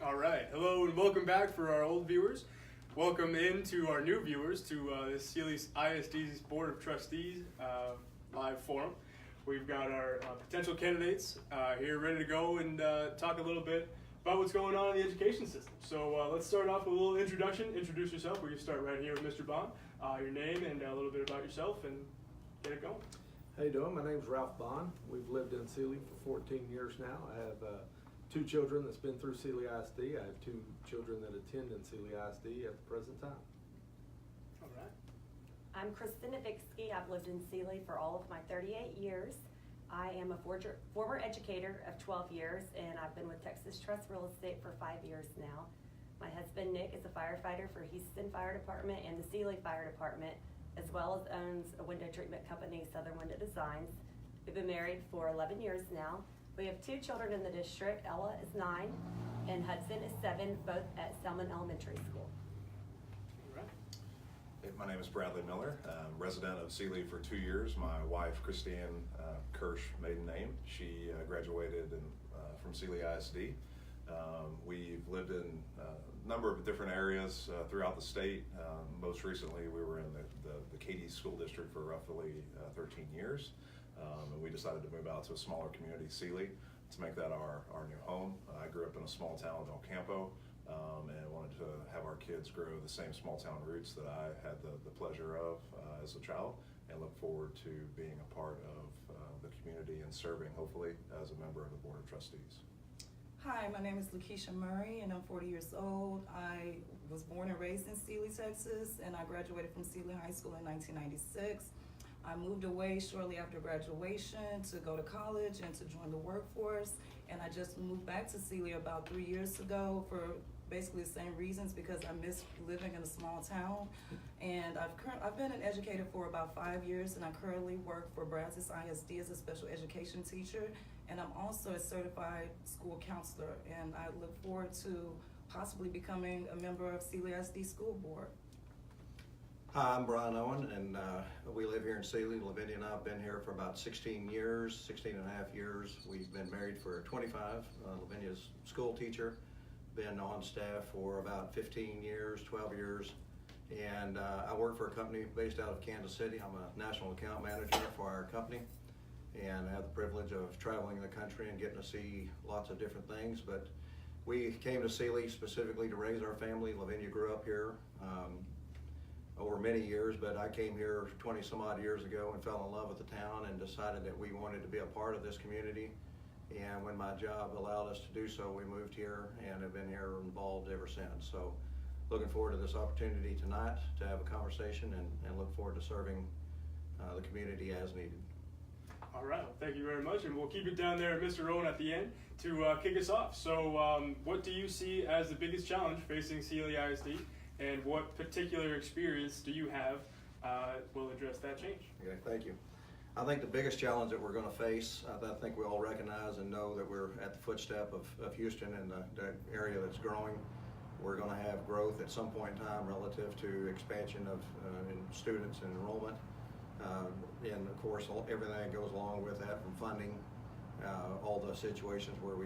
All right, hello and welcome back for our old viewers. Welcome in to our new viewers to the Sealy ISD's Board of Trustees live forum. We've got our potential candidates here ready to go and talk a little bit about what's going on in the education system. So let's start off with a little introduction. Introduce yourself. We can start right here with Mr. Bond. Your name and a little bit about yourself and get it going. How you doing? My name's Ralph Bond. We've lived in Sealy for 14 years now. I have two children that's been through Sealy ISD. I have two children that attend in Sealy ISD at the present time. All right. I'm Kristen Novitsky. I've lived in Sealy for all of my 38 years. I am a former educator of 12 years, and I've been with Texas Trust Real Estate for 5 years now. My husband, Nick, is a firefighter for Houston Fire Department and the Sealy Fire Department, as well as owns a window treatment company, Southern Window Designs. We've been married for 11 years now. We have two children in the district. Ella is 9 and Hudson is 7, both at Selman Elementary School. All right. Hey, my name is Bradley Miller, resident of Sealy for 2 years. My wife, Christine Kirsch, maiden name. She graduated from Sealy ISD. We've lived in a number of different areas throughout the state. Most recently, we were in the Katy School District for roughly 13 years. And we decided to move out to a smaller community, Sealy, to make that our new home. I grew up in a small town, Del Campo, and wanted to have our kids grow the same small town roots that I had the pleasure of as a child, and look forward to being a part of the community and serving, hopefully, as a member of the Board of Trustees. Hi, my name is Lakeisha Murray, and I'm 40 years old. I was born and raised in Sealy, Texas, and I graduated from Sealy High School in 1996. I moved away shortly after graduation to go to college and to join the workforce, and I just moved back to Sealy about 3 years ago for basically the same reasons, because I miss living in a small town. And I've been an educator for about 5 years, and I currently work for Brazos ISD as a special education teacher, and I'm also a certified school counselor, and I look forward to possibly becoming a member of Sealy ISD School Board. Hi, I'm Brian Owen, and we live here in Sealy. Lavinia and I have been here for about 16 and a half years. We've been married for 25. Lavinia's school teacher, been on staff for about 15 years, 12 years. And I work for a company based out of Kansas City. I'm a national account manager for our company, and I have the privilege of traveling the country and getting to see lots of different things. But we came to Sealy specifically to raise our family. Lavinia grew up here over many years, but I came here 20 some odd years ago and fell in love with the town and decided that we wanted to be a part of this community. And when my job allowed us to do so, we moved here and have been here involved ever since. So looking forward to this opportunity tonight to have a conversation and look forward to serving the community as needed. All right, well, thank you very much, and we'll keep it down there, Mr. Owen, at the end to kick us off. So what do you see as the biggest challenge facing Sealy ISD, and what particular experience do you have will address that change? Okay, thank you. I think the biggest challenge that we're going to face, I think we all recognize and know that we're at the footstep of Houston and the area that's growing. We're going to have growth at some point in time relative to expansion of in students and enrollment. And of course, everything that goes along with that, from funding, all the situations where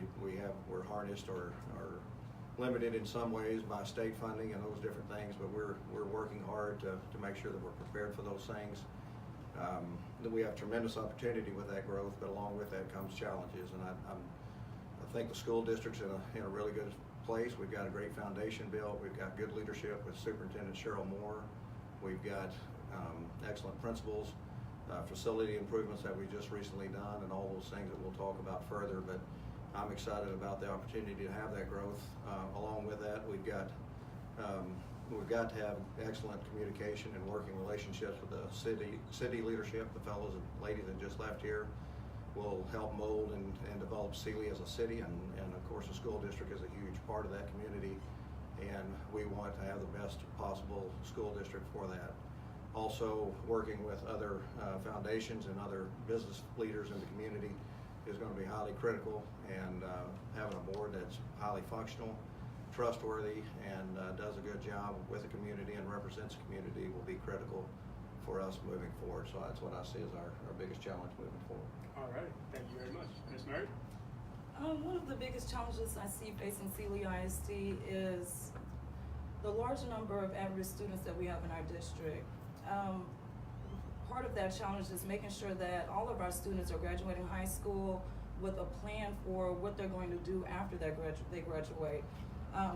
we're harnessed or limited in some ways by state funding and those different things, but we're working hard to make sure that we're prepared for those things. That we have tremendous opportunity with that growth, but along with that comes challenges. And I think the school district's in a really good place. We've got a great foundation built. We've got good leadership with Superintendent Cheryl Moore. We've got excellent principals, facility improvements that we just recently done, and all those things that we'll talk about further. But I'm excited about the opportunity to have that growth. Along with that, we've got to have excellent communication and working relationships with the city leadership. The fellows and ladies that just left here will help mold and develop Sealy as a city, and of course the school district is a huge part of that community, and we want to have the best possible school district for that. Also, working with other foundations and other business leaders in the community is going to be highly critical, and having a board that's highly functional, trustworthy, and does a good job with the community and represents the community will be critical for us moving forward. So that's what I see as our biggest challenge moving forward. All right, thank you very much. Ms. Murray? One of the biggest challenges I see facing Sealy ISD is the large number of at-risk students that we have in our district. Part of that challenge is making sure that all of our students are graduating high school with a plan for what they're going to do after they graduate.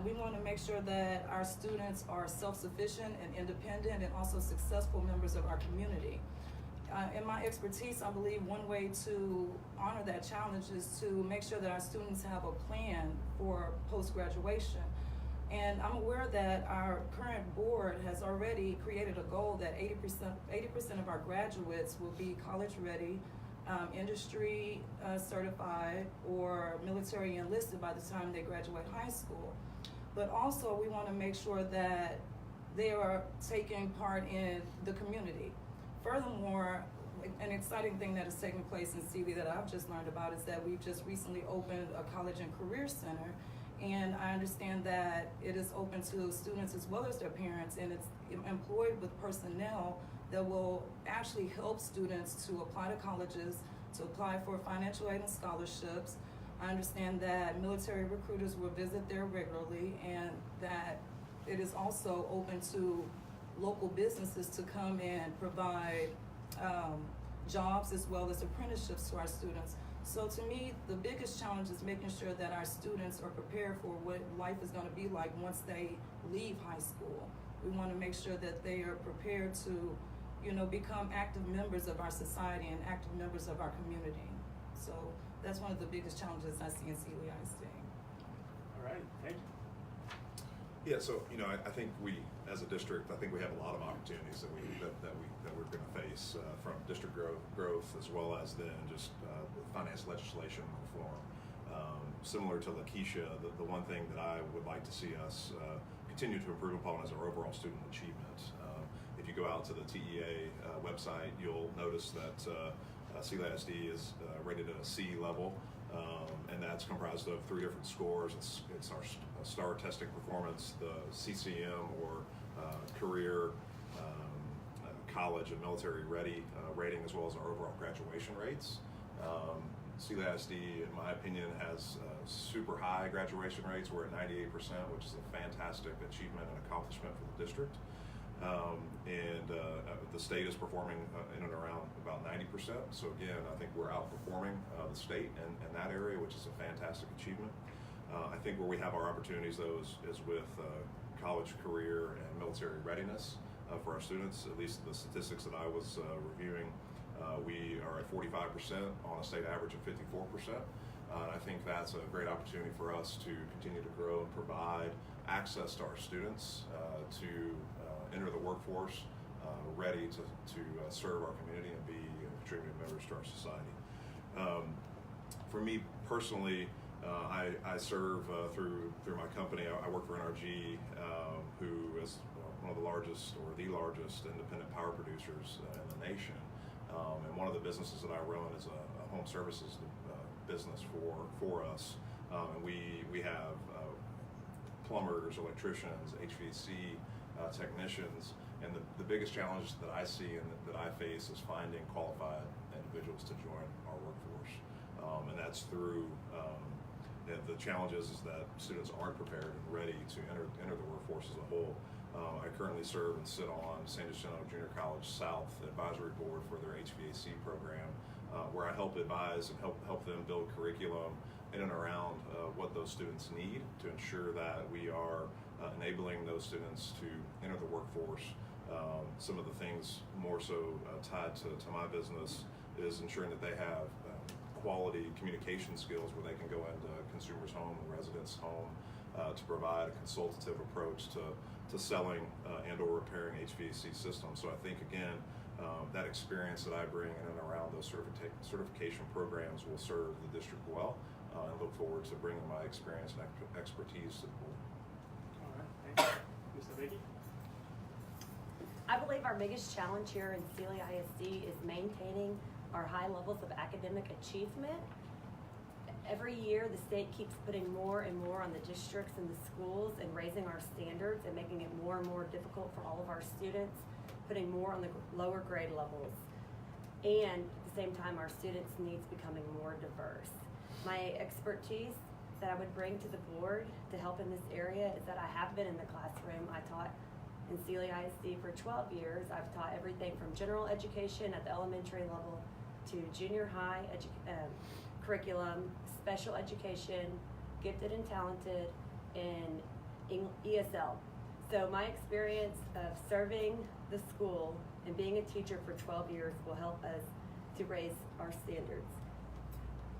We want to make sure that our students are self-sufficient and independent and also successful members of our community. In my expertise, I believe one way to honor that challenge is to make sure that our students have a plan for post-graduation. And I'm aware that our current board has already created a goal that 80% of our graduates will be college ready, industry certified, or military enlisted by the time they graduate high school. But also we want to make sure that they are taking part in the community. Furthermore, an exciting thing that is taking place in Sealy that I've just learned about is that we've just recently opened a college and career center. And I understand that it is open to students as well as their parents, and it's employed with personnel that will actually help students to apply to colleges, to apply for financial aid and scholarships. I understand that military recruiters will visit there regularly, and that it is also open to local businesses to come and provide jobs as well as apprenticeships to our students. So to me, the biggest challenge is making sure that our students are prepared for what life is going to be like once they leave high school. We want to make sure that they are prepared to, become active members of our society and active members of our community. So that's one of the biggest challenges I see in Sealy ISD. All right, thank you. Yeah, so I think we, as a district, I think we have a lot of opportunities that we're going to face from district growth as well as then just finance legislation reform. Similar to Lakeisha, the one thing that I would like to see us continue to improve upon is our overall student achievement. If you go out to the TEA website, you'll notice that Sealy ISD is rated at a C level. And that's comprised of 3 different scores. It's our STAR testing performance, the CCM or career, college and military ready rating, as well as our overall graduation rates. Sealy ISD, in my opinion, has super high graduation rates. We're at 98%, which is a fantastic achievement and accomplishment for the district. The state is performing in and around about 90%. So again, I think we're outperforming the state in that area, which is a fantastic achievement. I think where we have our opportunities, though, is with college, career, and military readiness for our students. At least the statistics that I was reviewing, we are at 45% on a state average of 54%. I think that's a great opportunity for us to continue to grow and provide access to our students to enter the workforce, ready to serve our community and be contributing members to our society. For me personally, I serve through my company. I work for NRG, who is one of the largest or the largest independent power producers in the nation. And one of the businesses that I run is a home services business for us. And we have plumbers, electricians, HVAC technicians, and the biggest challenge that I see and that I face is finding qualified individuals to join our workforce. And that's through the challenges is that students aren't prepared and ready to enter the workforce as a whole. I currently serve and sit on San Jacinto Junior College South Advisory Board for their HVAC program, where I help advise and help them build curriculum in and around what those students need to ensure that we are enabling those students to enter the workforce. Some of the things more so tied to my business is ensuring that they have quality communication skills where they can go into consumers' home and residents' home to provide a consultative approach to selling and or repairing HVAC systems. So I think, again, that experience that I bring in and around those certification programs will serve the district well, and look forward to bringing my experience and expertise to the board. All right, thank you. Mr. Vicky? I believe our biggest challenge here in Sealy ISD is maintaining our high levels of academic achievement. Every year, the state keeps putting more and more on the districts and the schools and raising our standards and making it more and more difficult for all of our students, putting more on the lower grade levels. And at the same time, our students' needs becoming more diverse. My expertise that I would bring to the board to help in this area is that I have been in the classroom. I taught in Sealy ISD for 12 years. I've taught everything from general education at the elementary level to junior high curriculum, special education, gifted and talented, and ESL. So my experience of serving the school and being a teacher for 12 years will help us to raise our standards.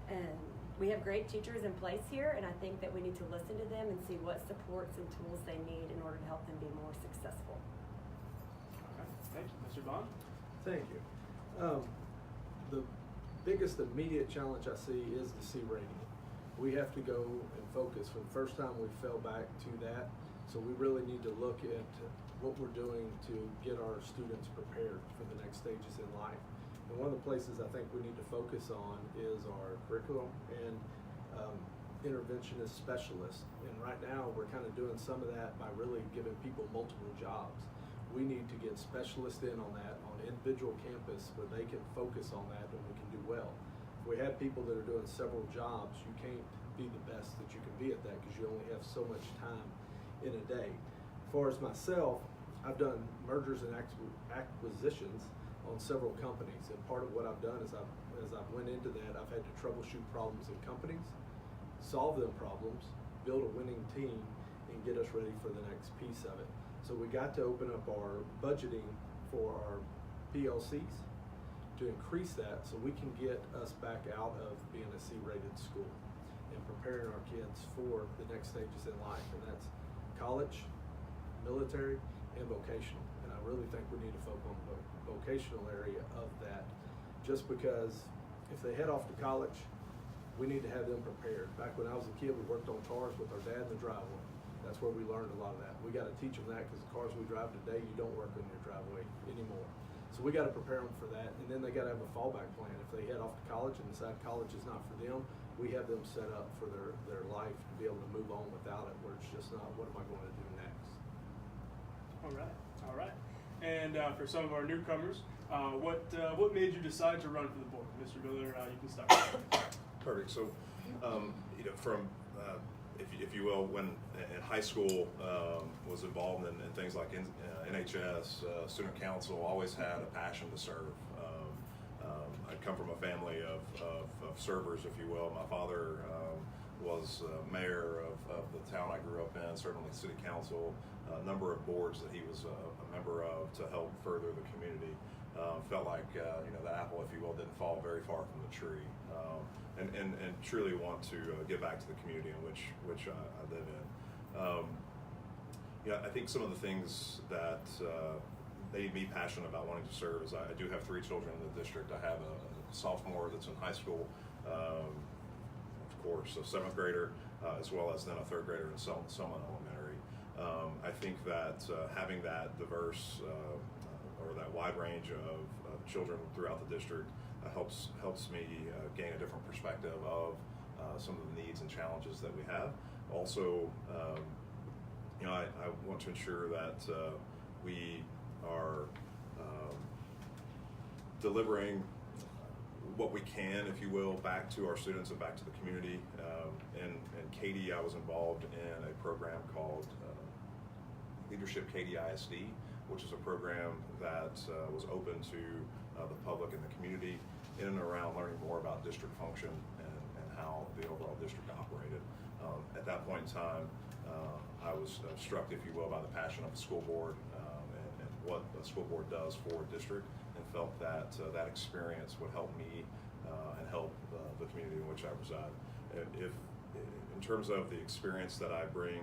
And we have great teachers in place here, and I think that we need to listen to them and see what supports and tools they need in order to help them be more successful. All right, thank you. Mr. Bond? Thank you. The biggest immediate challenge I see is the C rating. We have to go and focus. For the first time, we fell back to that. So we really need to look at what we're doing to get our students prepared for the next stages in life. And one of the places I think we need to focus on is our curriculum and interventionist specialists. And right now, we're kind of doing some of that by really giving people multiple jobs. We need to get specialists in on that on individual campus where they can focus on that and we can do well. If we have people that are doing several jobs, you can't be the best that you can be at that because you only have so much time in a day. As far as myself, I've done mergers and acquisitions on several companies, and part of what I've done is as I've went into that, I've had to troubleshoot problems in companies, solve them problems, build a winning team, and get us ready for the next piece of it. So we got to open up our budgeting for our PLCs to increase that so we can get us back out of being a C-rated school and preparing our kids for the next stages in life, and that's college, military, and vocational. And I really think we need to focus on the vocational area of that, just because if they head off to college, we need to have them prepared. Back when I was a kid, we worked on cars with our dad in the driveway. That's where we learned a lot of that. We got to teach them that because the cars we drive today, you don't work in your driveway anymore. So we got to prepare them for that, and then they got to have a fallback plan. If they head off to college and decide college is not for them, we have them set up for their life to be able to move on without it, where it's just not, what am I going to do next? All right. And for some of our newcomers, what made you decide to run for the board? Mr. Miller, you can start. Perfect. So, from if you will, when in high school, was involved in things like NHS, student council. Always had a passion to serve. I come from a family of servers, if you will. My father was mayor of the town I grew up in, certainly city council, a number of boards that he was a member of to help further the community. Felt like the apple, if you will, didn't fall very far from the tree, and truly want to give back to the community in which I live in. I think some of the things that made me passionate about wanting to serve is I do have 3 children in the district. I have a sophomore that's in high school, of course, a 7th grader, as well as then a 3rd grader in Selma Elementary. I think that having that diverse or that wide range of children throughout the district helps me gain a different perspective of some of the needs and challenges that we have. Also, I want to ensure that we are delivering what we can, if you will, back to our students and back to the community. In Katy, I was involved in a program called Leadership Katy ISD, which is a program that was open to the public and the community in and around learning more about district function and how the overall district operated. At that point in time, I was struck, if you will, by the passion of the school board and what a school board does for a district, and felt that that experience would help me and help the community in which I reside. And if, in terms of the experience that I bring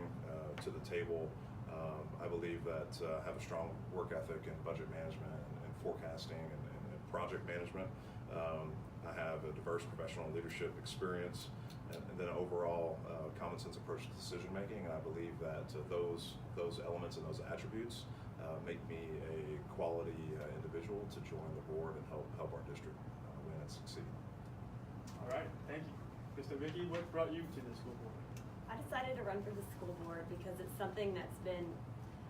to the table, I believe that I have a strong work ethic in budget management and forecasting and project management. I have a diverse professional leadership experience and then an overall common sense approach to decision making. And I believe that those elements and those attributes make me a quality individual to join the board and help our district win and succeed. All right, thank you. Mr. Vicky, what brought you to the school board? I decided to run for the school board because it's something that's been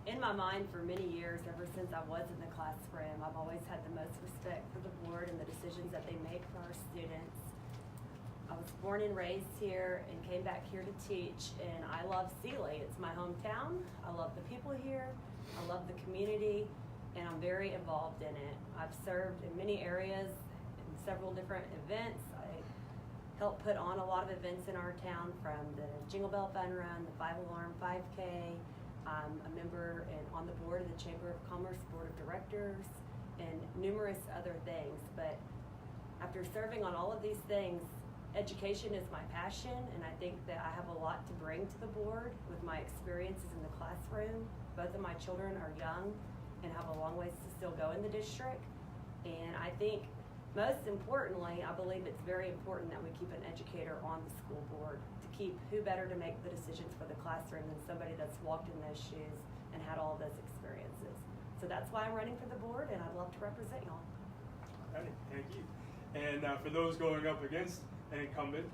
in my mind for many years, ever since I was in the classroom. I've always had the most respect for the board and the decisions that they make for our students. I was born and raised here and came back here to teach, and I love Sealy. It's my hometown. I love the people here. I love the community, and I'm very involved in it. I've served in many areas in several different events. I help put on a lot of events in our town, from the Jingle Bell Fun Run, the 5-alarm 5K. I'm a member and on the board of the Chamber of Commerce Board of Directors, and numerous other things. But after serving on all of these things, education is my passion, and I think that I have a lot to bring to the board with my experiences in the classroom. Both of my children are young and have a long ways to still go in the district. And I think most importantly, I believe it's very important that we keep an educator on the school board to keep who better to make the decisions for the classroom than somebody that's walked in those shoes and had all those experiences. So that's why I'm running for the board, and I'd love to represent y'all. All right, thank you. And for those going up against an incumbent,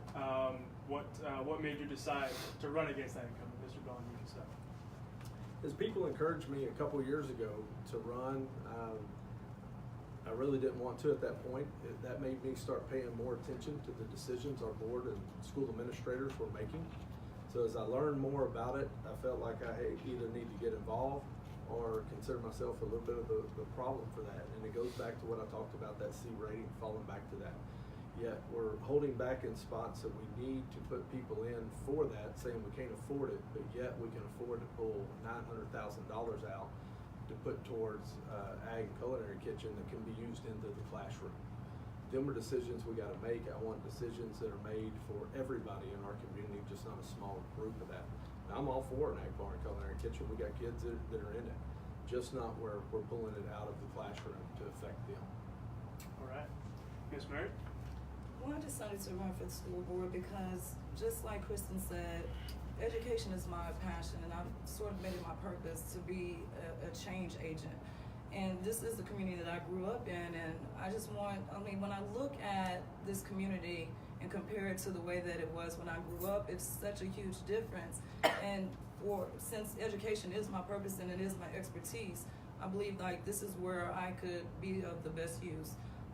what made you decide to run against that incumbent? Mr. Bell, you can start. As people encouraged me a couple years ago to run, I really didn't want to at that point. That made me start paying more attention to the decisions our board and school administrators were making. So as I learned more about it, I felt like I either need to get involved or consider myself a little bit of the problem for that. And it goes back to what I talked about, that C rating, falling back to that. Yet we're holding back in spots that we need to put people in for that, saying we can't afford it, but yet we can afford to pull $900,000 out to put towards ag and culinary kitchen that can be used into the classroom. Them are decisions we got to make. I want decisions that are made for everybody in our community, just not a small group of that. Now, I'm all for an ag bar and culinary kitchen. We got kids that are in it, just not where we're pulling it out of the classroom to affect them. All right, Ms. Mary. Well, I decided to run for the school board because, just like Kristen said, education is my passion, and I've sort of made it my purpose to be a change agent. And this is the community that I grew up in, and I just want, when I look at this community and compare it to the way that it was when I grew up, it's such a huge difference. And since education is my purpose and it is my expertise, I believe like this is where I could be of the best use.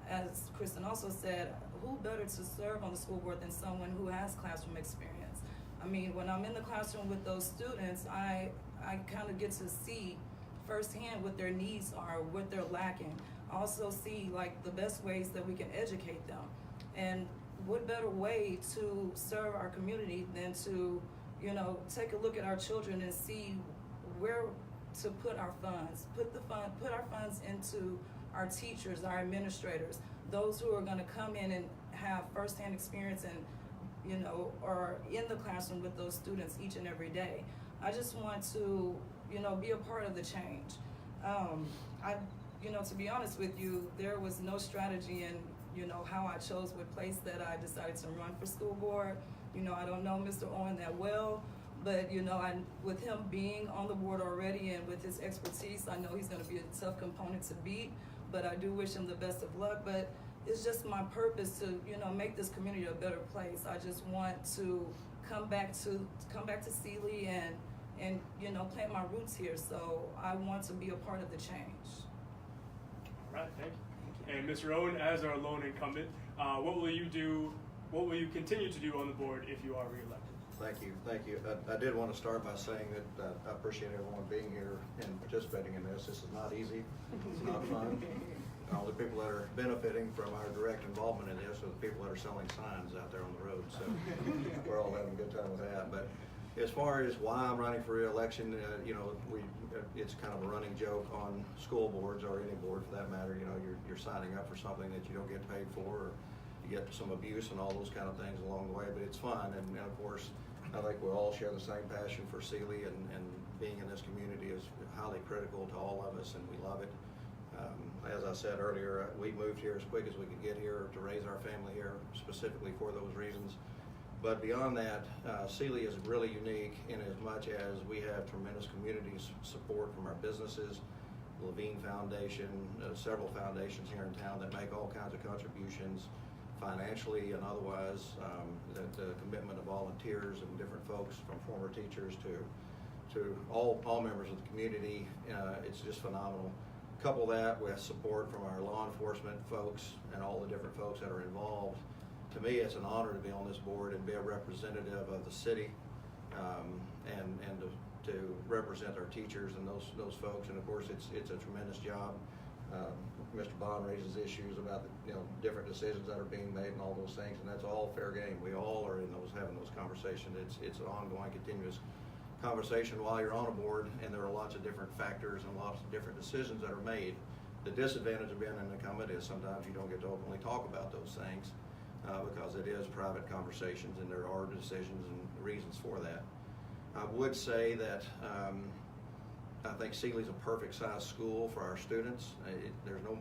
As Kristen also said, who better to serve on the school board than someone who has classroom experience? When I'm in the classroom with those students, I kind of get to see firsthand what their needs are, what they're lacking. I also see like the best ways that we can educate them. And what better way to serve our community than to, take a look at our children and see where to put our funds, put our funds into our teachers, our administrators, those who are going to come in and have firsthand experience and are in the classroom with those students each and every day. I just want to, be a part of the change. To be honest with you, there was no strategy in, how I chose what place that I decided to run for school board. I don't know Mr. Owen that well, but, with him being on the board already and with his expertise, I know he's going to be a tough component to beat, but I do wish him the best of luck. But it's just my purpose to, make this community a better place. I just want to come back to Sealy and plant my roots here. So I want to be a part of the change. All right, thank you. And Mr. Owen, as our lone incumbent, what will you continue to do on the board if you are reelected? Thank you. I did want to start by saying that I appreciate everyone being here and participating in this. This is not easy. It's not fun. All the people that are benefiting from our direct involvement in this are the people that are selling signs out there on the road. So we're all having a good time with that. But as far as why I'm running for re-election, it's kind of a running joke on school boards or any board for that matter. You're signing up for something that you don't get paid for, or you get some abuse and all those kind of things along the way. But it's fun, and of course, I think we all share the same passion for Sealy, and being in this community is highly critical to all of us, and we love it. As I said earlier, we moved here as quick as we could get here to raise our family here specifically for those reasons. But beyond that, Sealy is really unique in as much as we have tremendous community support from our businesses, the Levine Foundation, several foundations here in town that make all kinds of contributions financially and otherwise, the commitment of volunteers and different folks from former teachers to all members of the community. It's just phenomenal. Couple that with support from our law enforcement folks and all the different folks that are involved. to me, it's an honor to be on this board and be a representative of the city, and to represent our teachers and those folks. And of course, it's a tremendous job. Mr. Bond raises issues about the, different decisions that are being made and all those things, and that's all fair game. We all are having those conversations. It's an ongoing, continuous conversation while you're on a board, and there are lots of different factors and lots of different decisions that are made. The disadvantage of being an incumbent is sometimes you don't get to openly talk about those things because it is private conversations, and there are decisions and reasons for that. I would say that I think Sealy's a perfect size school for our students. There's no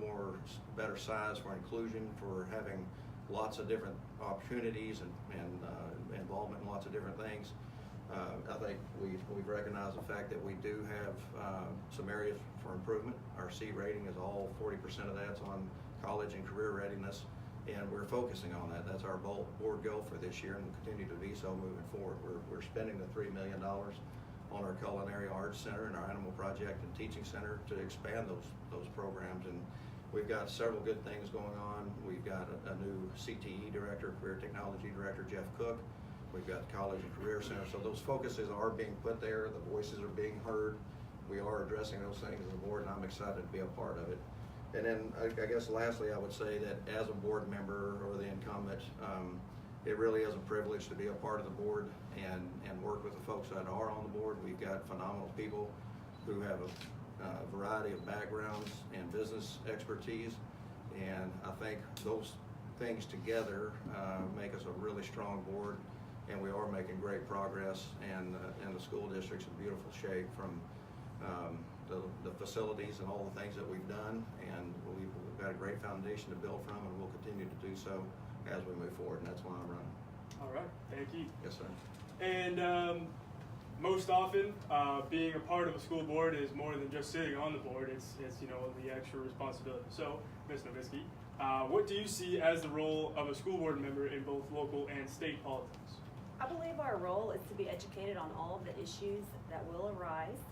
better size for inclusion, for having lots of different opportunities and involvement in lots of different things. I think we've recognized the fact that we do have some areas for improvement. Our C rating is all 40% of that's on college and career readiness, and we're focusing on that. That's our board goal for this year, and will continue to be so moving forward. We're spending the $3 million on our Culinary Arts Center and our Animal Project and Teaching Center to expand those programs, and we've got several good things going on. We've got a new CTE director, Career Technology Director, Jeff Cook. We've got the College and Career Center, so those focuses are being put there. The voices are being heard. We are addressing those things as a board, and I'm excited to be a part of it. And then I guess lastly, I would say that as a board member or the incumbent, it really is a privilege to be a part of the board and work with the folks that are on the board. We've got phenomenal people who have a variety of backgrounds and business expertise, and I think those things together make us a really strong board, and we are making great progress, and the school district's in beautiful shape from the facilities and all the things that we've done, and we've got a great foundation to build from, and we'll continue to do so as we move forward, and that's why I'm running. All right, thank you. Yes, sir. And most often, being a part of a school board is more than just sitting on the board. It's the extra responsibility. So, Ms. Novitsky, what do you see as the role of a school board member in both local and state politics? I believe our role is to be educated on all of the issues that will arise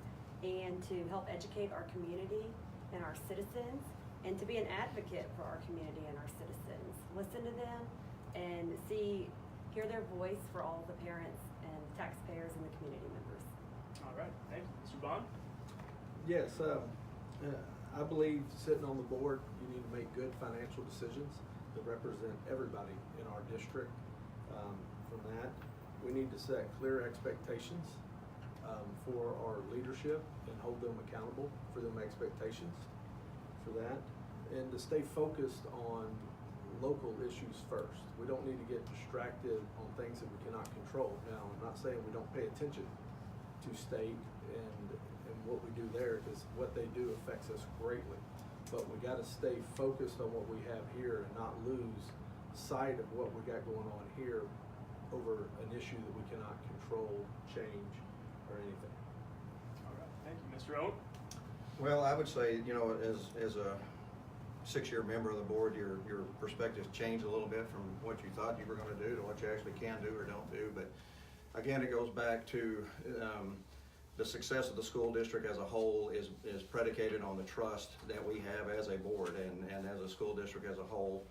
and to help educate our community and our citizens, and to be an advocate for our community and our citizens. Listen to them and hear their voice for all the parents and taxpayers and the community members. All right, thank you. Mr. Bond? Yes, I believe sitting on the board, you need to make good financial decisions that represent everybody in our district. From that, we need to set clear expectations for our leadership and hold them accountable for them expectations for that, and to stay focused on local issues first. We don't need to get distracted on things that we cannot control. Now, I'm not saying we don't pay attention to state and what we do there, because what they do affects us greatly. But we got to stay focused on what we have here and not lose sight of what we got going on here over an issue that we cannot control, change, or anything. All right, thank you. Mr. Owen? Well, I would say, as a 6-year member of the board, your perspectives change a little bit from what you thought you were going to do to what you actually can do or don't do. But again, it goes back to the success of the school district as a whole is predicated on the trust that we have as a board and as a school district as a whole.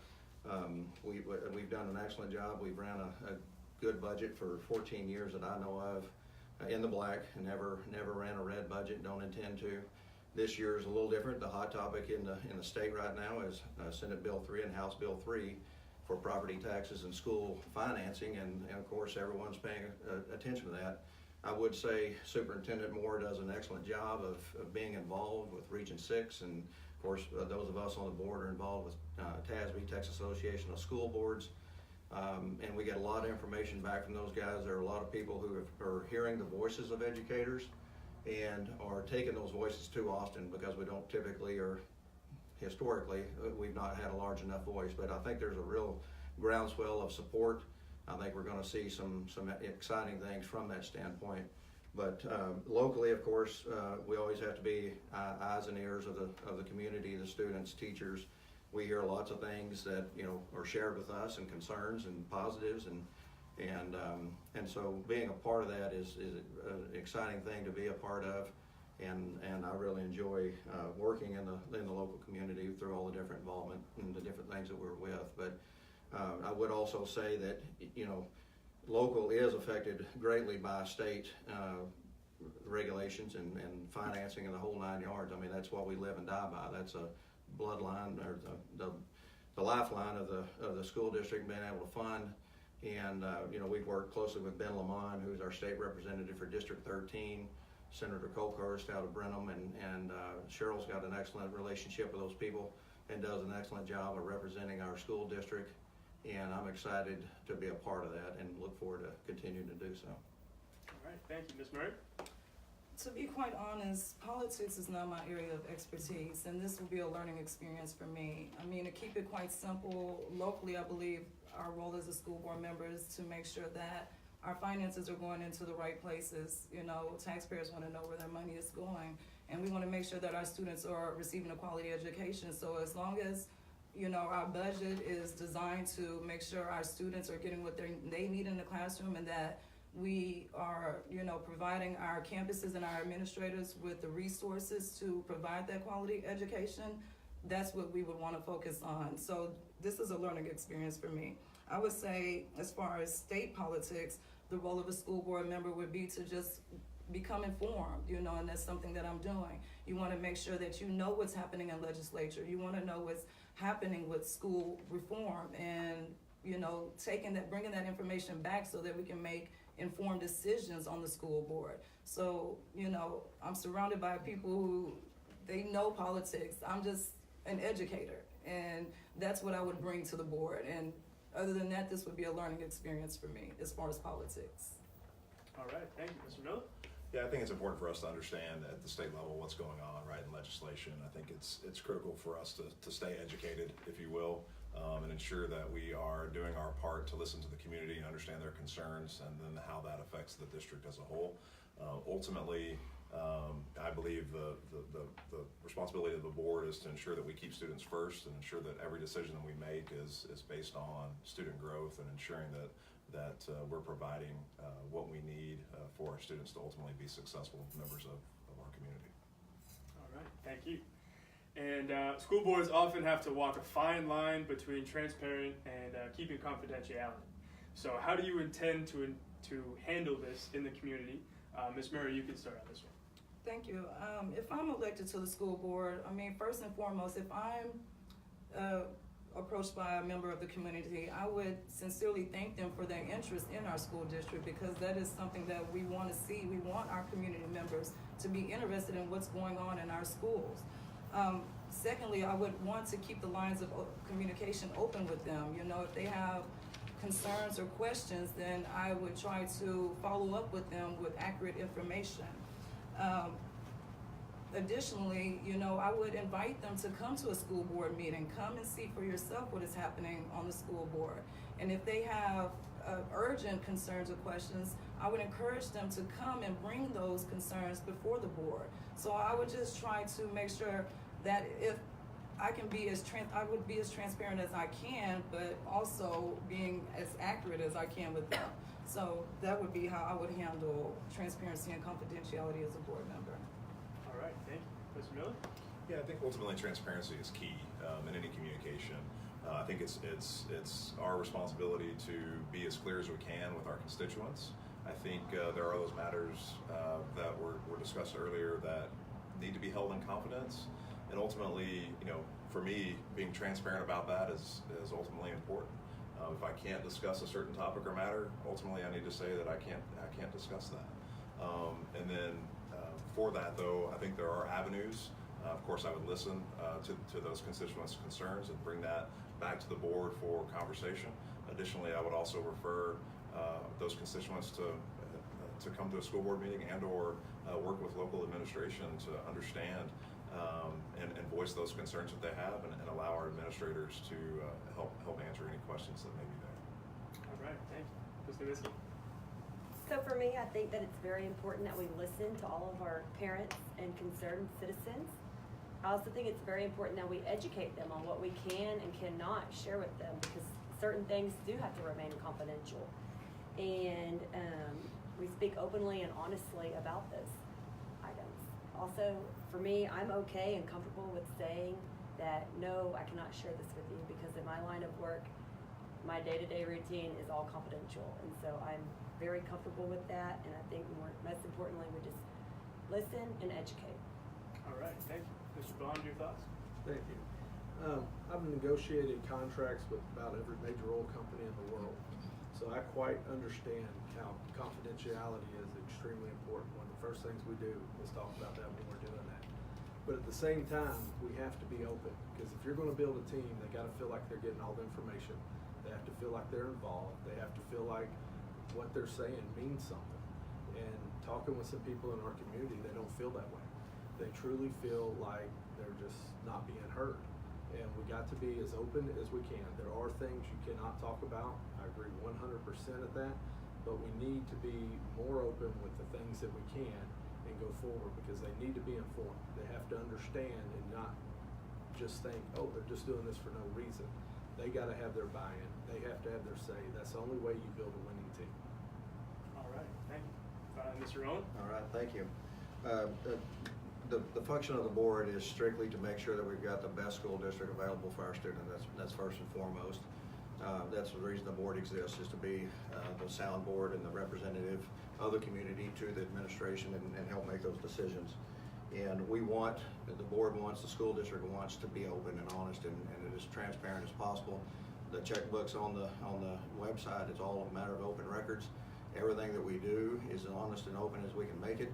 We've done an excellent job. We've ran a good budget for 14 years that I know of in the black, and never ran a red budget, don't intend to. This year is a little different. The hot topic in the state right now is Senate Bill 3 and House Bill 3 for property taxes and school financing, and of course everyone's paying attention to that. I would say Superintendent Moore does an excellent job of being involved with Region 6, and of course those of us on the board are involved with TASB, Texas Association of School Boards, and we get a lot of information back from those guys. There are a lot of people who are hearing the voices of educators and are taking those voices too often, because we don't typically, or historically, we've not had a large enough voice. But I think there's a real groundswell of support. I think we're going to see some exciting things from that standpoint. But locally, of course, we always have to be eyes and ears of the community, the students, teachers. We hear lots of things that are shared with us, and concerns and positives, and so being a part of that is an exciting thing to be a part of, and I really enjoy working in the local community through all the different involvement and the different things that we're with. But I would also say that, you know, local is affected greatly by state regulations and financing and the whole 9 yards. I mean, that's what we live and die by. That's a bloodline, or the lifeline of the school district, being able to fund. And you know, we've worked closely with Ben Lamont, who's our state representative for District 13, Senator Colkhurst out of Brenham, and Cheryl's got an excellent relationship with those people and does an excellent job of representing our school district. And I'm excited to be a part of that and look forward to continuing to do so. All right, thank you, Ms. Murray. To be quite honest, politics is not my area of expertise, and this will be a learning experience for me. I mean, to keep it quite simple, locally, I believe our role as a school board member is to make sure that our finances are going into the right places. You know, taxpayers want to know where their money is going, and we want to make sure that our students are receiving a quality education. So as long as, you know, our budget is designed to make sure our students are getting what they need in the classroom, and that we are, you know, providing our campuses and our administrators with the resources to provide that quality education, that's what we would want to focus on. So this is a learning experience for me. I would say, as far as state politics, the role of a school board member would be to just become informed, you know, and that's something that I'm doing. You want to make sure that you know what's happening in legislature. You want to know what's happening with school reform, and, you know, bringing that information back so that we can make informed decisions on the school board. So, you know, I'm surrounded by people who, they know politics. I'm just an educator, and that's what I would bring to the board. And other than that, this would be a learning experience for me as far as politics. All right, thank you, Mr. Miller. Yeah, I think it's important for us to understand at the state level what's going on, right, in legislation. I think it's critical for us to stay educated, if you will, and ensure that we are doing our part to listen to the community and understand their concerns, and then how that affects the district as a whole. Ultimately, I believe the responsibility of the board is to ensure that we keep students first, and ensure that every decision that we make is based on student growth, and ensuring that we're providing what we need for our students to ultimately be successful members of our community. All right, thank you. And school boards often have to walk a fine line between transparent and keeping confidentiality. So how do you intend to handle this in the community? Ms. Murray, you can start on this one. Thank you. If I'm elected to the school board, I mean, first and foremost, if I'm approached by a member of the community, I would sincerely thank them for their interest in our school district, because that is something that we want to see. We want our community members to be interested in what's going on in our schools. Secondly, I would want to keep the lines of communication open with them. You know, if they have concerns or questions, then I would try to follow up with them with accurate information. Additionally, you know, I would invite them to come to a school board meeting, come and see for yourself what is happening on the school board. And if they have urgent concerns or questions, I would encourage them to come and bring those concerns before the board. So I would just try to make sure that if I can be I would be as transparent as I can, but also being as accurate as I can with them. So that would be how I would handle transparency and confidentiality as a board member. All right, thank you. Mr. Miller? Yeah, I think ultimately transparency is key in any communication. I think it's our responsibility to be as clear as we can with our constituents. I think there are those matters that were discussed earlier that need to be held in confidence, and ultimately, you know, for me, being transparent about that is ultimately important. If I can't discuss a certain topic or matter, ultimately I need to say that I can't discuss that. And then for that, though, I think there are avenues. Of course, I would listen to those constituents' concerns and bring that back to the board for conversation. Additionally, I would also refer those constituents to come to a school board meeting and/or work with local administration to understand and voice those concerns that they have, and allow our administrators to help answer any questions that may be there. All right, thank you. Ms. Nowinski? So for me, I think that it's very important that we listen to all of our parents and concerned citizens. I also think it's very important that we educate them on what we can and cannot share with them, because certain things do have to remain confidential. And we speak openly and honestly about those items. Also, for me, I'm okay and comfortable with saying that, no, I cannot share this with you, because in my line of work, my day-to-day routine is all confidential, and so I'm very comfortable with that, and I think most importantly, we just listen and educate. All right, thank you. Mr. Bond, your thoughts? Thank you. I've negotiated contracts with about every major oil company in the world, so I quite understand how confidentiality is extremely important. One of the first things we do is talk about that when we're doing that. But at the same time, we have to be open, because if you're going to build a team, they got to feel like they're getting all the information. They have to feel like they're involved. They have to feel like what they're saying means something. And talking with some people in our community, they don't feel that way. They truly feel like they're just not being heard. And we got to be as open as we can. There are things you cannot talk about. I agree 100% at that. But we need to be more open with the things that we can and go forward, because they need to be informed. They have to understand and not just think, oh, they're just doing this for no reason. They got to have their buy-in. They have to have their say. That's the only way you build a winning team. All right, thank you. Mr. Owen? All right, thank you. The function of the board is strictly to make sure that we've got the best school district available for our students. That's first and foremost. That's the reason the board exists, is to be the sound board and the representative of the community to the administration and help make those decisions. And the board wants, the school district wants to be open and honest and as transparent as possible. The checkbooks on the website, it's all a matter of open records. Everything that we do is as honest and open as we can make it.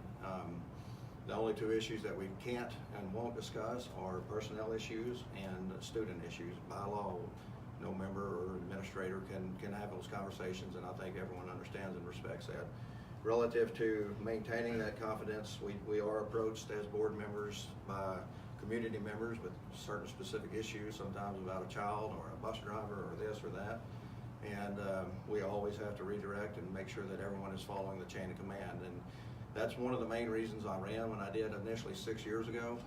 The only two issues that we can't and won't discuss are personnel issues and student issues. By law, no member or administrator can have those conversations, and I think everyone understands and respects that. Relative to maintaining that confidence, we are approached as board members by community members with certain specific issues, sometimes about a child or a bus driver or this or that. And we always have to redirect and make sure that everyone is following the chain of command. And that's one of the main reasons I ran when I did initially 6 years ago.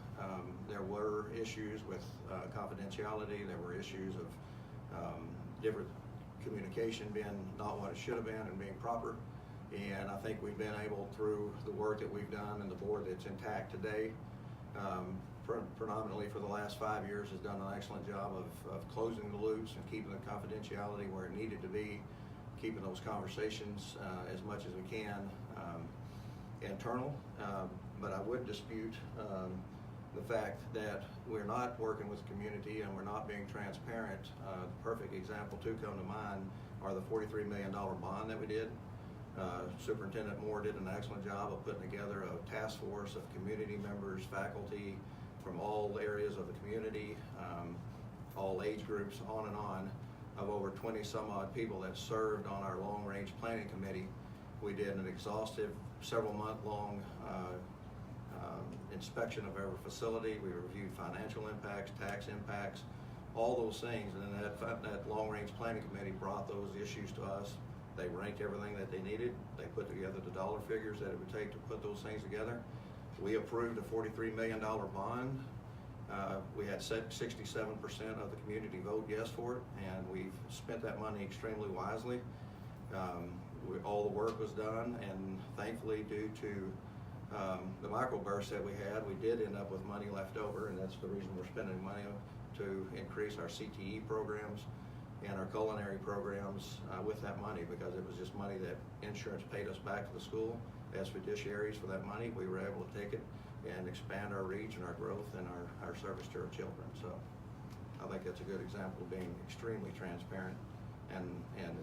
There were issues with confidentiality. There were issues of different communication being not what it should have been and being proper. And I think we've been able, through the work that we've done and the board that's intact today, predominantly for the last 5 years, has done an excellent job of closing the loops and keeping the confidentiality where it needed to be, keeping those conversations as much as we can internal. But I would dispute the fact that we're not working with the community and we're not being transparent. The perfect example to come to mind are the $43 million bond that we did. Superintendent Moore did an excellent job of putting together a task force of community members, faculty from all areas of the community, all age groups, on and on, of over 20 some odd people that served on our long range planning committee. We did an exhaustive several month long inspection of every facility. We reviewed financial impacts, tax impacts, all those things, and then that long range planning committee brought those issues to us. They ranked everything that they needed. They put together the dollar figures that it would take to put those things together. We approved a $43 million bond. We had 67% of the community vote yes for it, and we've spent that money extremely wisely. All the work was done, and thankfully, due to the microburst that we had, we did end up with money left over, and that's the reason we're spending money to increase our CTE programs and our culinary programs with that money, because it was just money that insurance paid us back to the school as fiduciaries for that money. We were able to take it and expand our reach and our growth and our service to our children. So I think that's a good example of being extremely transparent and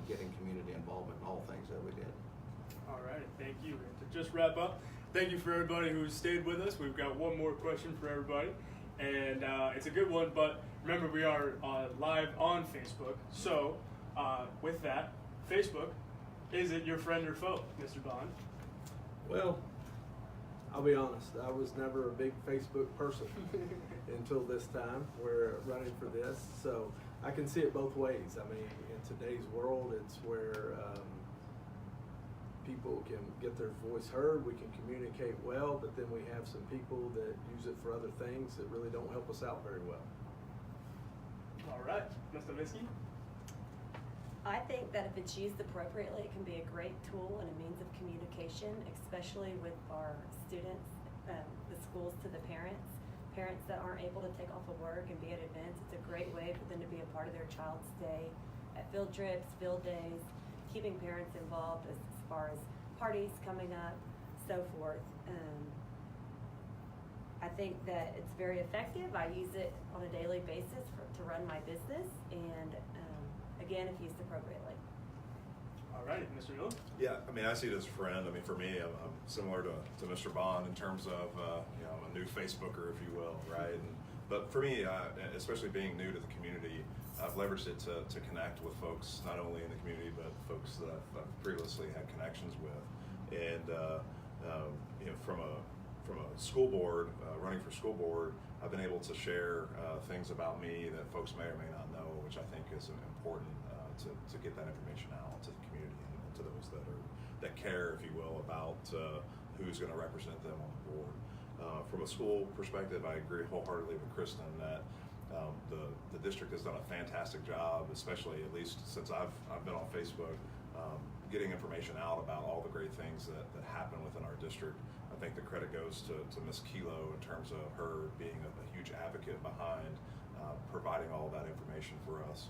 getting community involvement in all things that we did. All right, thank you. And to just wrap up, thank you for everybody who stayed with us. We've got one more question for everybody, and it's a good one, but remember, we are live on Facebook. So with that, Facebook, is it your friend or foe, Mr. Bond? Well, I'll be honest, I was never a big Facebook person until this time. We're running for this, so I can see it both ways. I mean, in today's world, it's where people can get their voice heard, we can communicate well, but then we have some people that use it for other things that really don't help us out very well. All right, Mr. Minsky? I think that if it's used appropriately, it can be a great tool and a means of communication, especially with our students, the schools to the parents that aren't able to take off of work and be at events. It's a great way for them to be a part of their child's day at field trips, field days, keeping parents involved as far as parties coming up, so forth. I think that it's very effective. I use it on a daily basis to run my business, and again, if used appropriately. All right, Mr. Miller? Yeah, I mean, I see it as a friend. I mean, for me, I'm similar to Mr. Bond in terms of, I'm a new Facebooker, if you will, right? But for me, especially being new to the community, I've leveraged it to connect with folks, not only in the community, but folks that I've previously had connections with. And, from a school board, running for school board, I've been able to share things about me that folks may or may not know, which I think is important to get that information out to the community and to those that care, if you will, about who's going to represent them on the board. From a school perspective, I agree wholeheartedly with Kristen that the district has done a fantastic job, especially at least since I've been on Facebook, getting information out about all the great things that happen within our district. I think the credit goes to Ms. Kilo in terms of her being a huge advocate behind providing all of that information for us.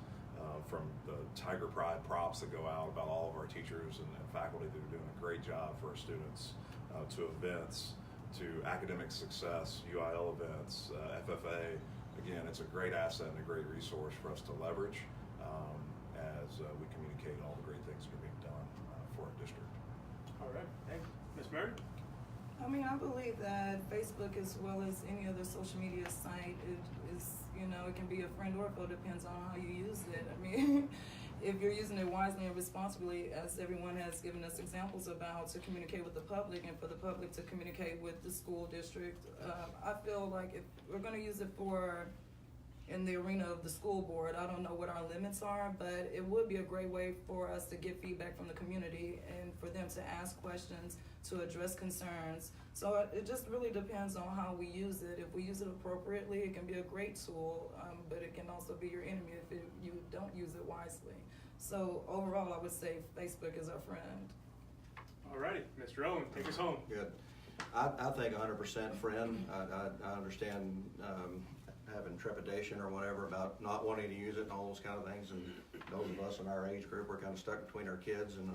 From the Tiger Pride props that go out about all of our teachers and faculty that are doing a great job for our students, to events, to academic success, UIL events, FFA. Again, it's a great asset and a great resource for us to leverage as we communicate all the great things that are being done for our district. All right, thank you. Ms. Murray? I mean, I believe that Facebook, as well as any other social media site, it is, it can be a friend or a foe, depends on how you use it. I mean, if you're using it wisely and responsibly, as everyone has given us examples about, to communicate with the public and for the public to communicate with the school district, I feel like if we're going to use it in the arena of the school board, I don't know what our limits are, but it would be a great way for us to get feedback from the community and for them to ask questions, to address concerns. So it just really depends on how we use it. If we use it appropriately, it can be a great tool, but it can also be your enemy if you don't use it wisely. So overall, I would say Facebook is our friend. All righty, Mr. Owen, take us home. Good. I think 100% friend. I understand having trepidation or whatever about not wanting to use it and all those kind of things. And those of us in our age group, we're kind of stuck between our kids and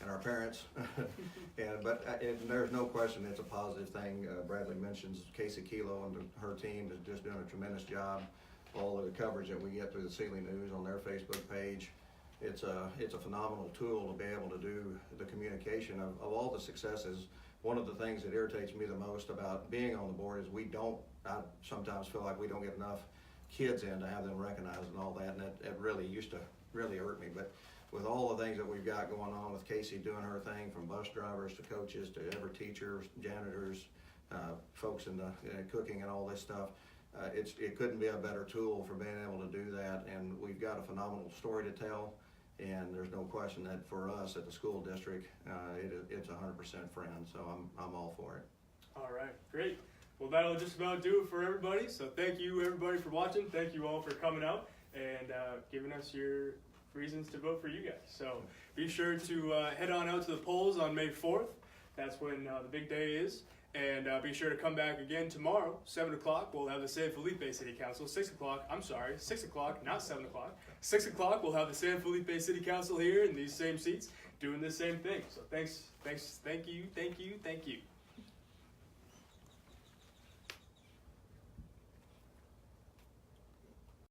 our parents. But there's no question it's a positive thing. Bradley mentions Casey Kilo and her team is just doing a tremendous job. All of the coverage that we get through the Sealy News on their Facebook page, it's a phenomenal tool to be able to do the communication of all the successes. One of the things that irritates me the most about being on the board is I sometimes feel like we don't get enough kids in to have them recognized and all that, and that really used to really hurt me. But with all the things that we've got going on with Casey doing her thing, from bus drivers to coaches to every teachers, janitors, folks in the cooking and all this stuff, it couldn't be a better tool for being able to do that. And we've got a phenomenal story to tell, and there's no question that for us at the school district, it's 100% friend. So I'm all for it. All right, great. Well, that'll just about do it for everybody. So thank you, everybody, for watching. Thank you all for coming out and giving us your reasons to vote for you guys. So be sure to head on out to the polls on May 4th. That's when the big day is. And be sure to come back again tomorrow, 7 o'clock. We'll have the San Felipe City Council. 6 o'clock, 6 o'clock, not 7 o'clock. 6 o'clock, we'll have the San Felipe City Council here in these same seats doing the same thing. So thank you.